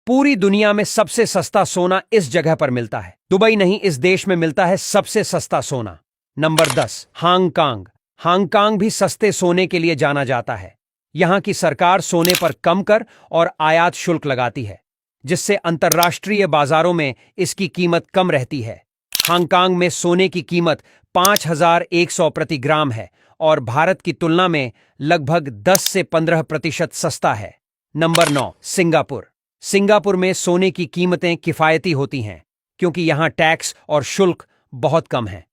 पूरी दुनिया में सबसे सस्ता सोना इस जगह पर मिलता है। दुबई नहीं, इस देश में मिलता है सबसे सस्ता सोना। Number 10, Hong Kong. हांगकांग भी सस्ते सोने के लिए जाना जाता है। यहां की सरकार सोने पर कम कर और आयात शुल्क लगाती है, जिससे अंतर्राष्ट्रीय बाजारों में इसकी कीमत कम रहती है। हांगकांग में सोने की कीमत 5,100 प्रति ग्राम है और भारत की तुलना में लगभग 10 से 15% सस्ता है। Number 9, Singapore. सिंगापुर में सोने की कीमतें किफायती होती हैं क्योंकि यहां टैक्स और शुल्क बहुत कम है।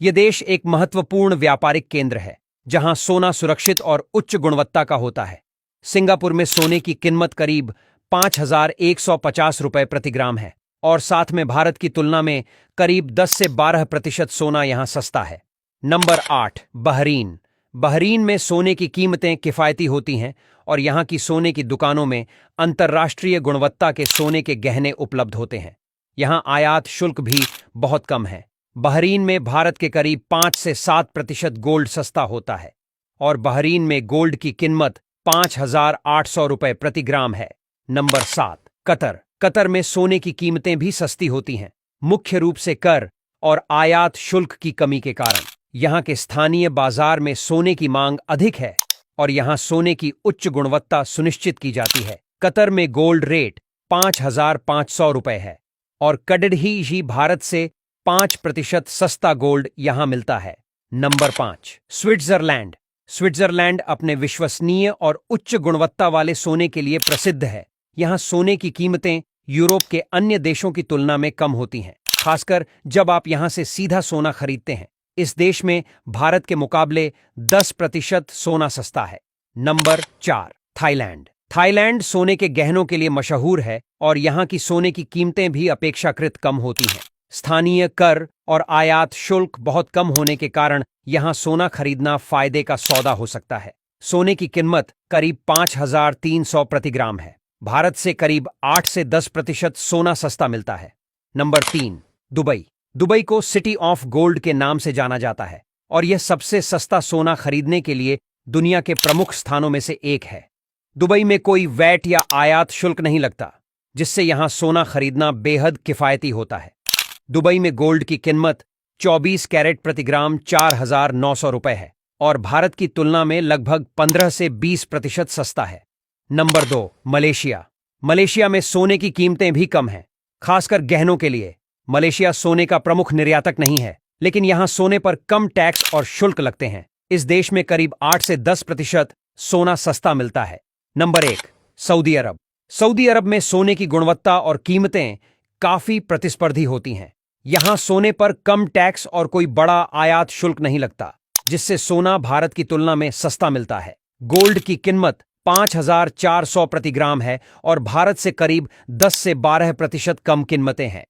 यह देश एक महत्वपूर्ण व्यापारिक केंद्र है जहां सोना सुरक्षित और उच्च गुणवत्ता का होता है। सिंगापुर में सोने की कीमत करीब 5,150 रुपए प्रति ग्राम है और साथ में भारत की तुलना में करीब 10 से 12% सोना यहां सस्ता है। Number 8, Bahrain. बहरीन में सोने की कीमतें किफायती होती हैं और यहां की सोने की दुकानों में अंतर्राष्ट्रीय गुणवत्ता के सोने के गहने उपलब्ध होते हैं। यहां आयात शुल्क भी बहुत कम है। बहरीन में भारत के करीब 5 से 7% गोल्ड सस्ता होता है और बहरीन में गोल्ड की कीमत 5,800 रुपए प्रति ग्राम है। Number 7, Qatar. कतर में सोने की कीमतें भी सस्ती होती हैं, मुख्य रूप से कर और आयात शुल्क की कमी के कारण। यहां के स्थानीय बाजार में सोने की मांग अधिक है और यहां सोने की उच्च गुणवत्ता सुनिश्चित की जाती है। कतर में गोल्ड रेट 5,500 रुपए है और कड़ही भारत से 5% सस्ता गोल्ड यहां मिलता है। Number 5, Switzerland. स्विट्जरलैंड अपने विश्वसनीय और उच्च गुणवत्ता वाले सोने के लिए प्रसिद्ध है। यहां सोने की कीमतें यूरोप के अन्य देशों की तुलना में कम होती हैं, खासकर जब आप यहां से सीधा सोना खरीदते हैं। इस देश में भारत के मुकाबले 10% सोना सस्ता है। Number 4, Thailand. थाईलैंड सोने के गहनों के लिए मशहूर है और यहां की सोने की कीमतें भी अपेक्षाकृत कम होती हैं। स्थानीय कर और आयात शुल्क बहुत कम होने के कारण यहां सोना खरीदना फायदे का सौदा हो सकता है। सोने की कीमत करीब 5,300 प्रति ग्राम है। भारत से करीब 8 से 10% सोना सस्ता मिलता है। Number 3, Dubai. दुबई को सिटी ऑफ गोल्ड के नाम से जाना जाता है और यह सबसे सस्ता सोना खरीदने के लिए दुनिया के प्रमुख स्थानों में से एक है। दुबई में कोई वैट या आयात शुल्क नहीं लगता, जिससे यहां सोना खरीदना बेहद किफायती होता है। दुबई में गोल्ड की कीमत 24 कैरेट प्रति ग्राम 4,900 रुपए है और भारत की तुलना में लगभग 15 से 20% सस्ता है। Number 2, Malaysia. मलेशिया में सोने की कीमतें भी कम हैं, खासकर गहनों के लिए। मलेशिया सोने का प्रमुख निर्यातक नहीं है, लेकिन यहां सोने पर कम टैक्स और शुल्क लगते हैं। इस देश में करीब 8 से 10% सोना सस्ता मिलता है। नंबर 1, सऊदी अरब। सऊदी अरब में सोने की गुणवत्ता और कीमतें काफी प्रतिस्पर्धी होती हैं। यहां सोने पर कम टैक्स और कोई बड़ा आयात शुल्क नहीं लगता, जिससे सोना भारत की तुलना में सस्ता मिलता है। गोल्ड की कीमत 5,400 प्रति ग्राम है और भारत से करीब 10 से 12% कम कीमतें हैं।